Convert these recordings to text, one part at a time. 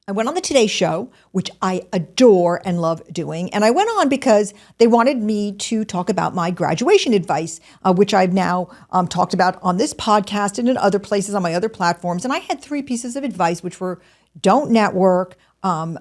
I went on the Today Show, which I adore and love doing. And I went on because they wanted me to talk about my graduation advice, which I've now talked about on this podcast and in other places on my other platforms. And I had 3 pieces of advice, which were don't network,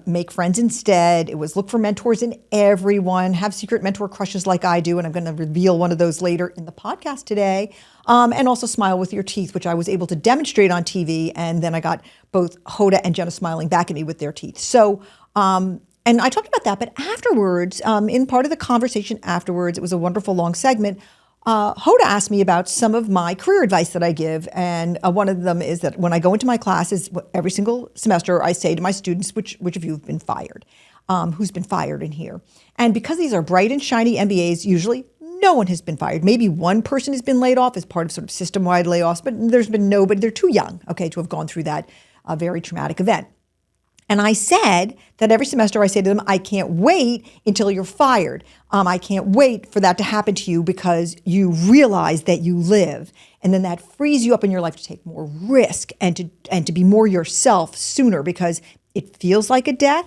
make friends instead. It was look for mentors in everyone, have secret mentor crushes like I do. And I'm going to reveal one of those later in the podcast today. And also smile with your teeth, which I was able to demonstrate on TV. And then I got both Hoda and Jenna smiling back at me with their teeth. So, and I talked about that. But afterwards, in part of the conversation afterwards, it was a wonderful long segment. Hoda asked me about some of my career advice that I give. And one of them is that when I go into my classes, every single semester, I say to my students, which of you have been fired? Who's been fired in here? And because these are bright and shiny MBAs, usually no one has been fired. Maybe one person has been laid off as part of sort of system-wide layoffs, but there's been nobody. They're too young, okay, to have gone through that very traumatic event. And I said that every semester I say to them, I can't wait until you're fired. I can't wait for that to happen to you because you realize that you live. And then that frees you up in your life to take more risk and to be more yourself sooner because it feels like a death.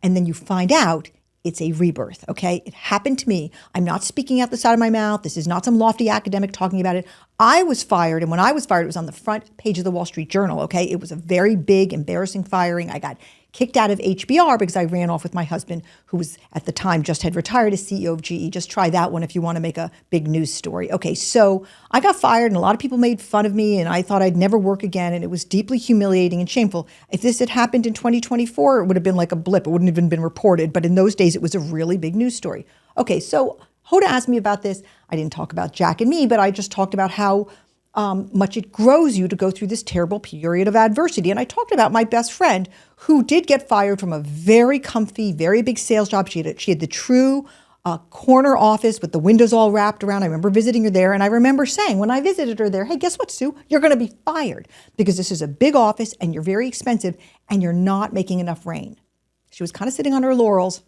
And then you find out it's a rebirth, okay? It happened to me. I'm not speaking out the side of my mouth. This is not some lofty academic talking about it. I was fired, and when I was fired, it was on the front page of the Wall Street Journal, okay? It was a very big, embarrassing firing. I got kicked out of HBR because I ran off with my husband, who was at the time just had retired as CEO of GE. Just try that one if you want to make a big news story. Okay, so I got fired and a lot of people made fun of me and I thought I'd never work again and it was deeply humiliating and shameful. If this had happened in 2024, it would have been like a blip. It wouldn't have even been reported, but in those days it was a really big news story. Okay, so Hoda asked me about this. I didn't talk about Jack and me, but I just talked about how much it grows you to go through this terrible period of adversity. And I talked about my best friend who did get fired from a very comfy, very big sales job. She had the true corner office with the windows all wrapped around. I remember visiting her there. And I remember saying when I visited her there, hey, guess what, Sue? You're going to be fired because this is a big office and you're very expensive and you're not making enough rain. She was kind of sitting on her laurels.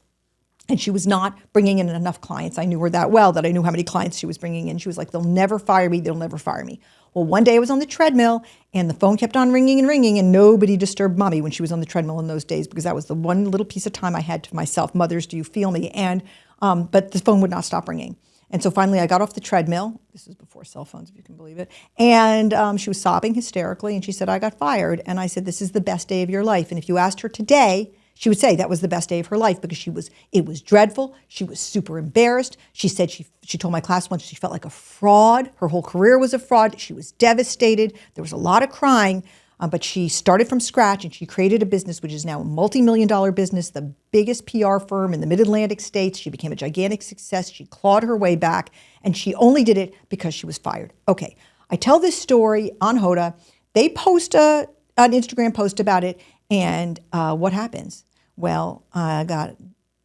And she was not bringing in enough clients. I knew her that well that I knew how many clients she was bringing in. She was like, they'll never fire me. They'll never fire me. Well, one day I was on the treadmill and the phone kept on ringing and ringing and nobody disturbed mommy when she was on the treadmill in those days because that was the one little piece of time I had to myself. Mothers, do you feel me? And but the phone would not stop ringing. And so finally I got off the treadmill. This is before cell phones, if you can believe it. And she was sobbing hysterically and she said, I got fired. And I said, this is the best day of your life. And if you asked her today, she would say that was the best day of her life because it was dreadful. She was super embarrassed. She said she told my class once she felt like a fraud. Her whole career was a fraud. She was devastated. There was a lot of crying, but she started from scratch and she created a business which is now a multi-million-dollar business, the biggest PR firm in the Mid-Atlantic states. She became a gigantic success. She clawed her way back and she only did it because she was fired. Okay, I tell this story on Hoda. They post an Instagram post about it. And what happens? Well, I got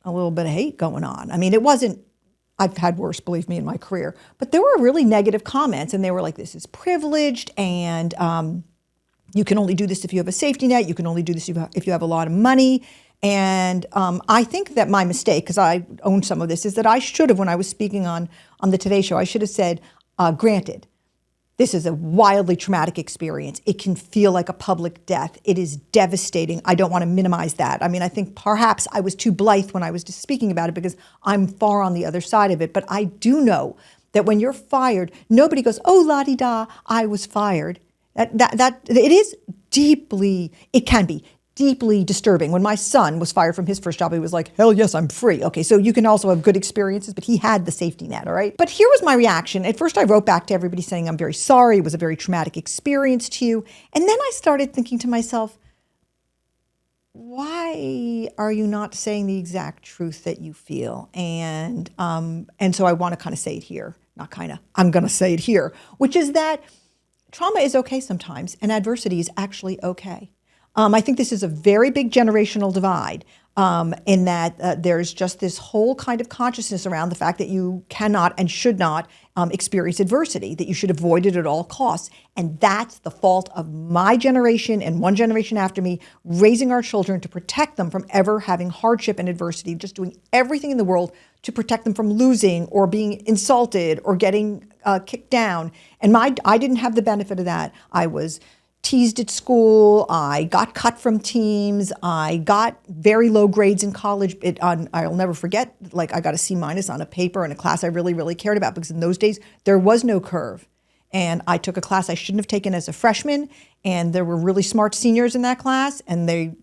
a little bit of hate going on. I mean, it wasn't, I've had worse, believe me, in my career. But there were really negative comments. And they were like, this is privileged. And you can only do this if you have a safety net. You can only do this if you have a lot of money. And I think that my mistake, because I own some of this, is that I should have, when I was speaking on the Today Show, I should have said, granted, this is a wildly traumatic experience. It can feel like a public death. It is devastating. I don't want to minimize that. I mean, I think perhaps I was too blithe when I was just speaking about it because I'm far on the other side of it. But I do know that when you're fired, nobody goes, oh, la-di-da, I was fired. That it is deeply, it can be deeply disturbing. When my son was fired from his first job, he was like, hell yes, I'm free. Okay, so you can also have good experiences, but he had the safety net, all right? But here was my reaction. At first I wrote back to everybody saying, I'm very sorry. It was a very traumatic experience to you. And then I started thinking to myself, why are you not saying the exact truth that you feel? And so I want to kind of say it here, not kind of, I'm going to say it here, which is that trauma is okay sometimes and adversity is actually okay. I think this is a very big generational divide in that there's just this whole kind of consciousness around the fact that you cannot and should not experience adversity, that you should avoid it at all costs. And that's the fault of my generation and one generation after me, raising our children to protect them from ever having hardship and adversity, just doing everything in the world to protect them from losing or being insulted or getting kicked down. And I didn't have the benefit of that. I was teased at school. I got cut from teams. I got very low grades in college. I'll never forget, like I got a C minus on a paper in a class I really, really cared about, because in those days there was no curve. And I took a class I shouldn't have taken as a freshman, and there were really smart seniors in that class, and they,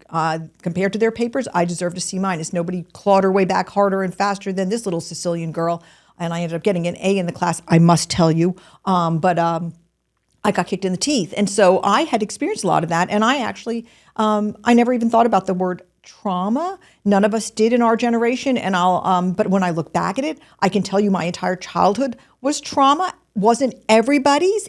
compared to their papers, I deserved a C minus. Nobody clawed her way back harder and faster than this little Sicilian girl, and I ended up getting an A in the class, I must tell you. But I got kicked in the teeth. And so I had experienced a lot of that. And I actually, I never even thought about the word trauma. None of us did in our generation. And but when I look back at it, I can tell you my entire childhood was trauma. Isn't everybody's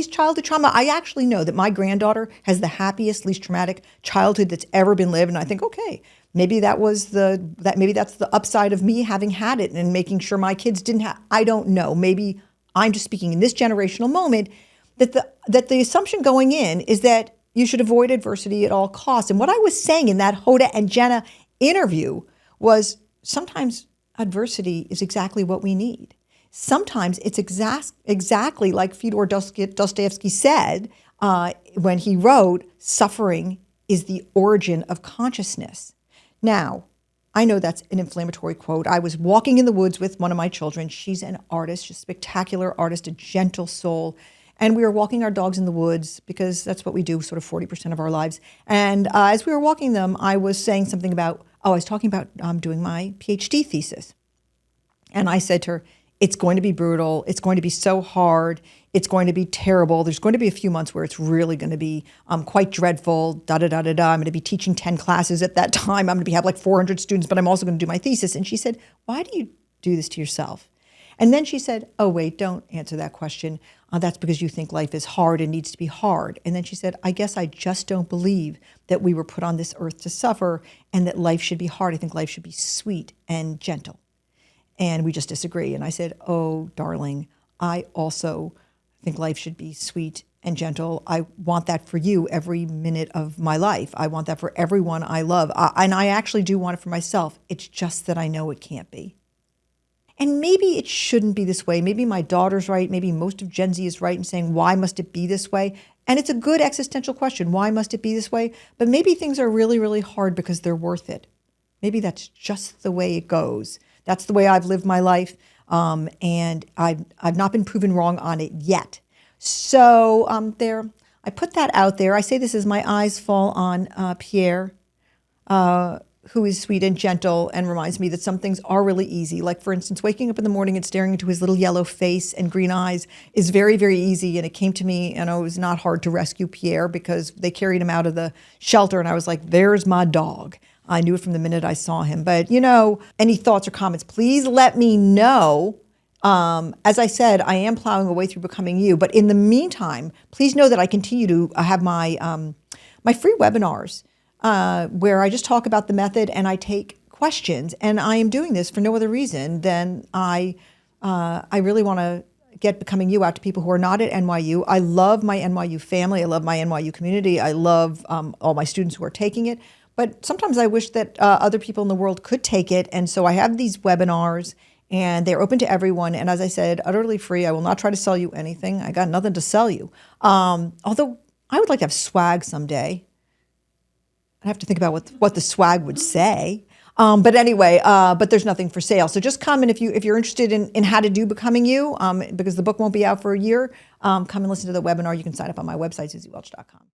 childhood trauma? I actually know that my granddaughter has the happiest, least traumatic childhood that's ever been lived. And I think, okay, maybe maybe that's the upside of me having had it and making sure my kids didn't have, I don't know, maybe I'm just speaking in this generational moment, that the assumption going in is that you should avoid adversity at all costs. And what I was saying in that Hoda and Jenna interview was sometimes adversity is exactly what we need. Sometimes it's exactly like Fyodor Dostoevsky said when he wrote, "Suffering is the origin of consciousness." Now, I know that's an inflammatory quote. I was walking in the woods with one of my children. She's an artist, just a spectacular artist, a gentle soul. And we were walking our dogs in the woods because that's what we do sort of 40% of our lives. And as we were walking them, I was saying something about, I was talking about doing my PhD thesis. And I said to her, it's going to be brutal. It's going to be so hard. It's going to be terrible. There's going to be a few months where it's really going to be quite dreadful, da-da-da-da-da. I'm going to be teaching 10 classes at that time. I'm going to have like 400 students, but I'm also going to do my thesis. And she said, why do you do this to yourself? And then she said, oh, wait, don't answer that question. That's because you think life is hard and needs to be hard. And then she said, I guess I just don't believe that we were put on this earth to suffer and that life should be hard. I think life should be sweet and gentle. And we just disagree. And I said, oh, darling, I also think life should be sweet and gentle. I want that for you every minute of my life. I want that for everyone I love. And I actually do want it for myself. It's just that I know it can't be. And maybe it shouldn't be this way. Maybe my daughter's right. Maybe most of Gen Z is right in saying, why must it be this way? And it's a good existential question. Why must it be this way? But maybe things are really, really hard because they're worth it. Maybe that's just the way it goes. That's the way I've lived my life, and I've not been proven wrong on it yet. So I put that out there. I say this as my eyes fall on Pierre, who is sweet and gentle and reminds me that some things are really easy. Like, for instance, waking up in the morning and staring into his little yellow face and green eyes is very, very easy. And it came to me, and it was not hard to rescue Pierre because they carried him out of the shelter, and I was like, there's my dog. I knew it from the minute I saw him. But, any thoughts or comments, please let me know. As I said, I am plowing away through Becoming You. But in the meantime, please know that I continue to have my free webinars where I just talk about the method and I take questions. And I am doing this for no other reason than I really want to get Becoming You out to people who are not at NYU. I love my NYU family. I love my NYU community. I love all my students who are taking it. But sometimes I wish that other people in the world could take it. And so I have these webinars, and they're open to everyone. And as I said, utterly free. I will not try to sell you anything. I got nothing to sell you. Although I would like to have swag someday. I'd have to think about what the swag would say. But anyway, but there's nothing for sale. So just come, and if you're interested in how to do Becoming You, because the book won't be out for a year, come and listen to the webinar. You can sign up on my website, SuzyWelch.com.